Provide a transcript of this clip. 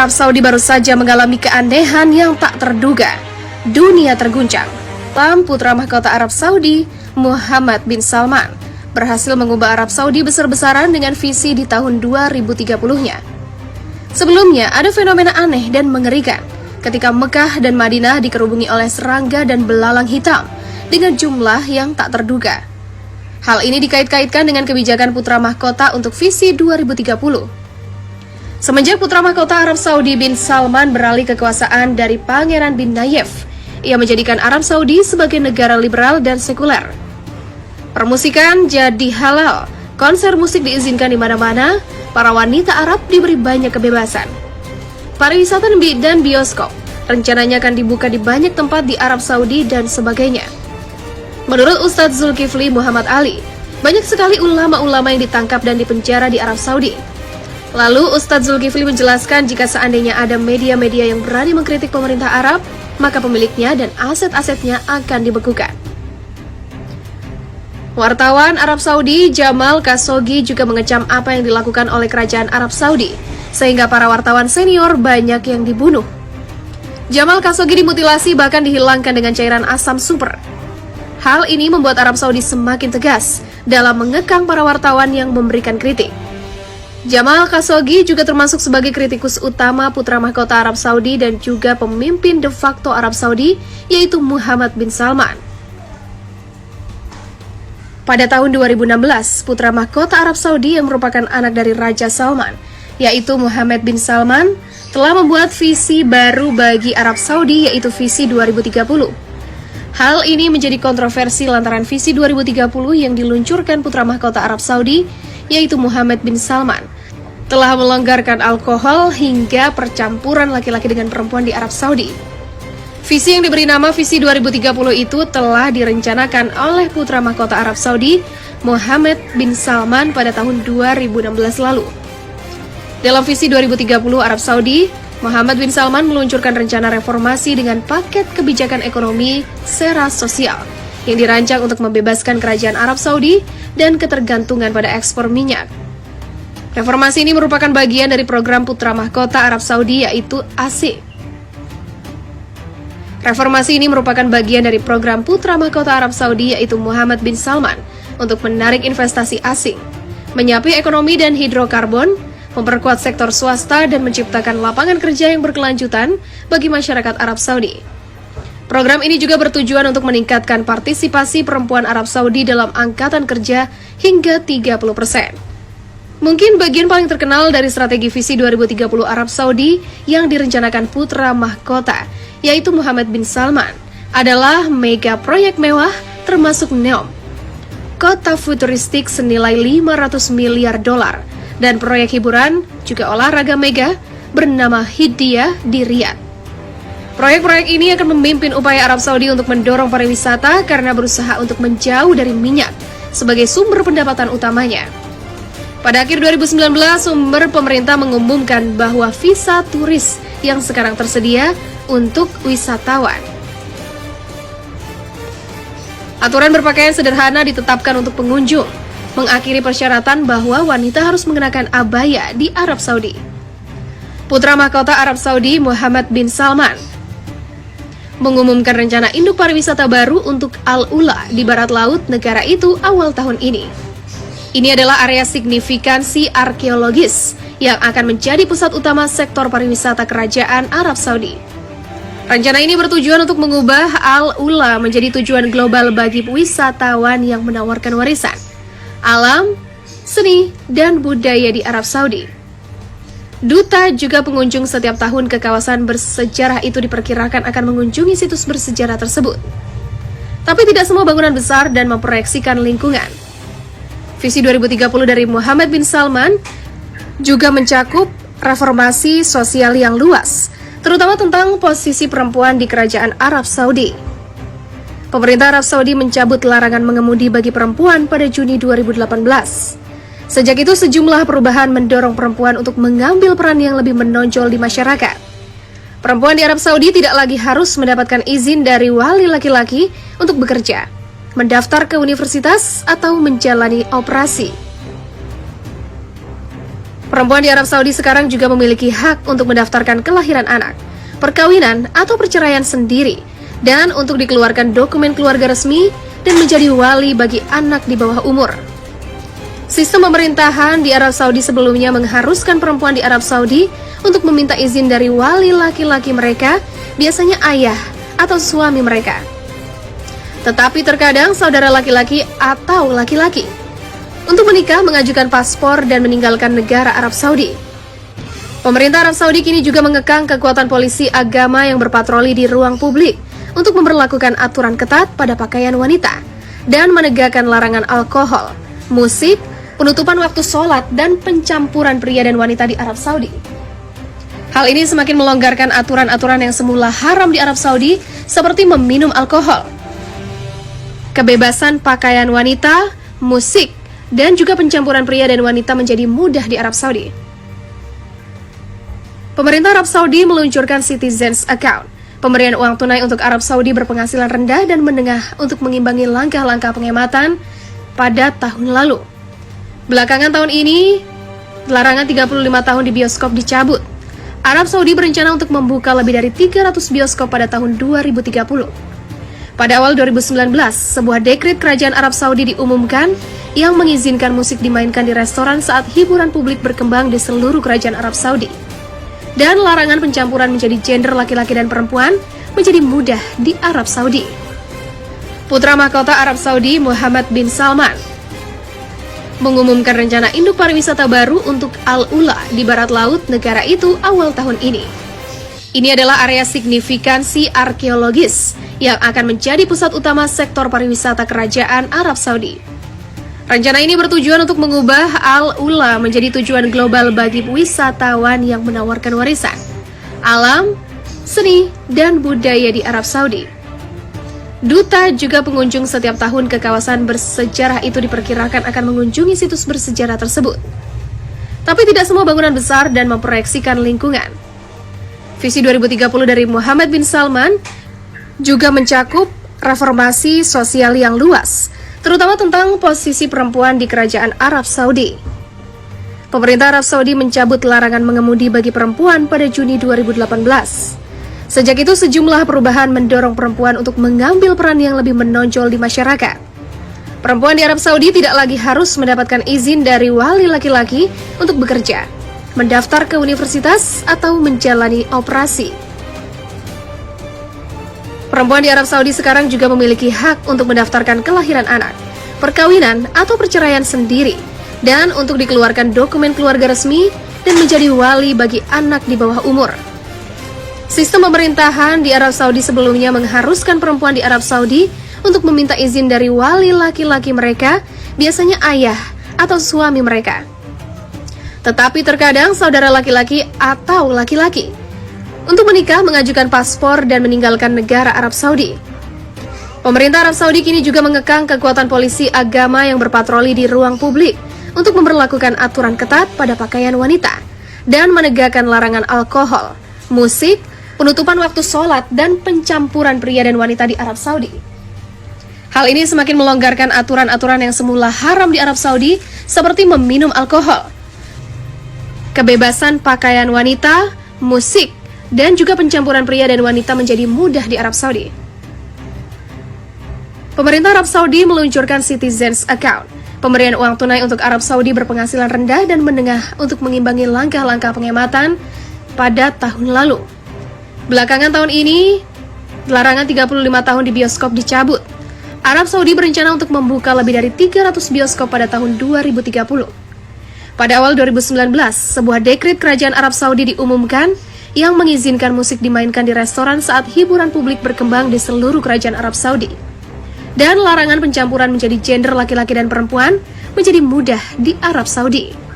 Arab Saudi baru saja mengalami keanehan yang tak terduga. Dunia terguncang. Putra mahkota Arab Saudi, Muhammad bin Salman, berhasil mengubah Arab Saudi besar-besaran dengan visi di tahun 2030-nya. Sebelumnya, ada fenomena aneh dan mengerikan ketika Mekah dan Madinah dikerubungi oleh serangga dan belalang hitam dengan jumlah yang tak terduga. Hal ini dikait-kaitkan dengan kebijakan putra mahkota untuk visi 2030. Semenjak putra mahkota Arab Saudi bin Salman beralih kekuasaan dari Pangeran bin Nayef, ia menjadikan Arab Saudi sebagai negara liberal dan sekuler. Permusikan jadi halal, konser musik diizinkan di mana-mana, para wanita Arab diberi banyak kebebasan. Pariwisata dan bioskop rencananya akan dibuka di banyak tempat di Arab Saudi dan sebagainya. Menurut Ustadz Zulkifli Muhammad Ali, banyak sekali ulama-ulama yang ditangkap dan dipenjara di Arab Saudi. Lalu Ustadz Zulkifli menjelaskan jika seandainya ada media-media yang berani mengkritik pemerintah Arab, maka pemiliknya dan aset-asetnya akan dibekukan. Wartawan Arab Saudi Jamal Khashoggi juga mengecam apa yang dilakukan oleh kerajaan Arab Saudi, sehingga para wartawan senior banyak yang dibunuh. Jamal Khashoggi dimutilasi bahkan dihilangkan dengan cairan asam super. Hal ini membuat Arab Saudi semakin tegas dalam mengekang para wartawan yang memberikan kritik. Jamal Khashoggi juga termasuk sebagai kritikus utama putra mahkota Arab Saudi dan juga pemimpin de facto Arab Saudi, yaitu Muhammad bin Salman. Pada tahun 2016, putra mahkota Arab Saudi yang merupakan anak dari Raja Salman, yaitu Muhammad bin Salman, telah membuat visi baru bagi Arab Saudi, yaitu visi 2030. Hal ini menjadi kontroversi lantaran visi 2030 yang diluncurkan putra mahkota Arab Saudi, yaitu Muhammad bin Salman, telah melonggarkan alkohol hingga percampuran laki-laki dengan perempuan di Arab Saudi. Visi yang diberi nama Visi 2030 itu telah direncanakan oleh putra mahkota Arab Saudi, Muhammad bin Salman pada tahun 2016 lalu. Dalam Visi 2030 Arab Saudi, Muhammad bin Salman meluncurkan rencana reformasi dengan paket kebijakan ekonomi sera sosial yang dirancang untuk membebaskan kerajaan Arab Saudi dan ketergantungan pada ekspor minyak. Reformasi ini merupakan bagian dari program putra mahkota Arab Saudi, yaitu ASIC. Reformasi ini merupakan bagian dari program putra mahkota Arab Saudi, yaitu Muhammad bin Salman, untuk menarik investasi asing, menyapi ekonomi dan hidrokarbon, memperkuat sektor swasta, dan menciptakan lapangan kerja yang berkelanjutan bagi masyarakat Arab Saudi. Program ini juga bertujuan untuk meningkatkan partisipasi perempuan Arab Saudi dalam angkatan kerja hingga 30%. Mungkin bagian paling terkenal dari strategi visi 2030 Arab Saudi yang direncanakan putra mahkota, yaitu Muhammad bin Salman, adalah mega proyek mewah termasuk NEOM, kota futuristik senilai 500 miliar dolar, dan proyek hiburan juga olahraga mega bernama Hidiyah di Riyadh. Proyek-proyek ini akan memimpin upaya Arab Saudi untuk mendorong pariwisata karena berusaha untuk menjauh dari minyak sebagai sumber pendapatan utamanya. Pada akhir 2019, sumber pemerintah mengumumkan bahwa visa turis yang sekarang tersedia untuk wisatawan. Aturan berpakaian sederhana ditetapkan untuk pengunjung, mengakhiri persyaratan bahwa wanita harus mengenakan abaya di Arab Saudi. Putra mahkota Arab Saudi Muhammad bin Salman mengumumkan rencana induk pariwisata baru untuk Al-Ula di barat laut negara itu awal tahun ini. Ini adalah area signifikansi arkeologis yang akan menjadi pusat utama sektor pariwisata kerajaan Arab Saudi. Rencana ini bertujuan untuk mengubah Al-Ula menjadi tujuan global bagi wisatawan yang menawarkan warisan, alam, seni, dan budaya di Arab Saudi. Duta juga pengunjung setiap tahun ke kawasan bersejarah itu diperkirakan akan mengunjungi situs bersejarah tersebut. Tapi tidak semua bangunan besar dan memproyeksikan lingkungan. Visi 2030 dari Muhammad bin Salman juga mencakup reformasi sosial yang luas, terutama tentang posisi perempuan di kerajaan Arab Saudi. Pemerintah Arab Saudi mencabut larangan mengemudi bagi perempuan pada Juni 2018. Sejak itu sejumlah perubahan mendorong perempuan untuk mengambil peran yang lebih menonjol di masyarakat. Perempuan di Arab Saudi tidak lagi harus mendapatkan izin dari wali laki-laki untuk bekerja, mendaftar ke universitas, atau menjalani operasi. Perempuan di Arab Saudi sekarang juga memiliki hak untuk mendaftarkan kelahiran anak, perkawinan atau perceraian sendiri, dan untuk dikeluarkan dokumen keluarga resmi dan menjadi wali bagi anak di bawah umur. Sistem pemerintahan di Arab Saudi sebelumnya mengharuskan perempuan di Arab Saudi untuk meminta izin dari wali laki-laki mereka, biasanya ayah atau suami mereka. Tetapi terkadang saudara laki-laki atau laki-laki untuk menikah mengajukan paspor dan meninggalkan negara Arab Saudi. Pemerintah Arab Saudi kini juga mengekang kekuatan polisi agama yang berpatroli di ruang publik untuk memberlakukan aturan ketat pada pakaian wanita dan menegakkan larangan alkohol, musik, penutupan waktu sholat, dan pencampuran pria dan wanita di Arab Saudi. Hal ini semakin melonggarkan aturan-aturan yang semula haram di Arab Saudi seperti meminum alkohol, kebebasan pakaian wanita, musik, dan juga pencampuran pria dan wanita menjadi mudah di Arab Saudi. Pemerintah Arab Saudi meluncurkan Citizens Account, pemberian uang tunai untuk Arab Saudi berpenghasilan rendah dan menengah untuk mengimbangi langkah-langkah penghematan pada tahun lalu. Belakangan tahun ini, larangan 35 tahun di bioskop dicabut. Arab Saudi berencana untuk membuka lebih dari 300 bioskop pada tahun 2030. Pada awal 2019, sebuah dekret kerajaan Arab Saudi diumumkan yang mengizinkan musik dimainkan di restoran saat hiburan publik berkembang di seluruh kerajaan Arab Saudi. Dan larangan pencampuran menjadi gender laki-laki dan perempuan menjadi mudah di Arab Saudi. Putra mahkota Arab Saudi Muhammad bin Salman mengumumkan rencana induk pariwisata baru untuk Al-Ula di barat laut negara itu awal tahun ini. Ini adalah area signifikansi arkeologis yang akan menjadi pusat utama sektor pariwisata kerajaan Arab Saudi. Rencana ini bertujuan untuk mengubah Al-Ula menjadi tujuan global bagi wisatawan yang menawarkan warisan, alam, seni, dan budaya di Arab Saudi. Duta juga pengunjung setiap tahun ke kawasan bersejarah itu diperkirakan akan mengunjungi situs bersejarah tersebut. Tapi tidak semua bangunan besar dan memproyeksikan lingkungan. Visi 2030 dari Muhammad bin Salman juga mencakup reformasi sosial yang luas, terutama tentang posisi perempuan di kerajaan Arab Saudi. Pemerintah Arab Saudi mencabut larangan mengemudi bagi perempuan pada Juni 2018. Sejak itu sejumlah perubahan mendorong perempuan untuk mengambil peran yang lebih menonjol di masyarakat. Perempuan di Arab Saudi tidak lagi harus mendapatkan izin dari wali laki-laki untuk bekerja, mendaftar ke universitas, atau menjalani operasi. Perempuan di Arab Saudi sekarang juga memiliki hak untuk mendaftarkan kelahiran anak, perkawinan atau perceraian sendiri, dan untuk dikeluarkan dokumen keluarga resmi dan menjadi wali bagi anak di bawah umur. Sistem pemerintahan di Arab Saudi sebelumnya mengharuskan perempuan di Arab Saudi untuk meminta izin dari wali laki-laki mereka, biasanya ayah atau suami mereka. Tetapi terkadang saudara laki-laki atau laki-laki untuk menikah mengajukan paspor dan meninggalkan negara Arab Saudi. Pemerintah Arab Saudi kini juga mengekang kekuatan polisi agama yang berpatroli di ruang publik untuk memberlakukan aturan ketat pada pakaian wanita dan menegakkan larangan alkohol, musik, penutupan waktu sholat, dan pencampuran pria dan wanita di Arab Saudi. Hal ini semakin melonggarkan aturan-aturan yang semula haram di Arab Saudi seperti meminum alkohol, kebebasan pakaian wanita, musik, dan juga pencampuran pria dan wanita menjadi mudah di Arab Saudi. Pemerintah Arab Saudi meluncurkan Citizens Account, pemberian uang tunai untuk Arab Saudi berpenghasilan rendah dan menengah untuk mengimbangi langkah-langkah penghematan pada tahun lalu. Belakangan tahun ini, larangan 35 tahun di bioskop dicabut. Arab Saudi berencana untuk membuka lebih dari 300 bioskop pada tahun 2030. Pada awal 2019, sebuah dekret kerajaan Arab Saudi diumumkan yang mengizinkan musik dimainkan di restoran saat hiburan publik berkembang di seluruh kerajaan Arab Saudi. Dan larangan pencampuran menjadi gender laki-laki dan perempuan menjadi mudah di Arab Saudi.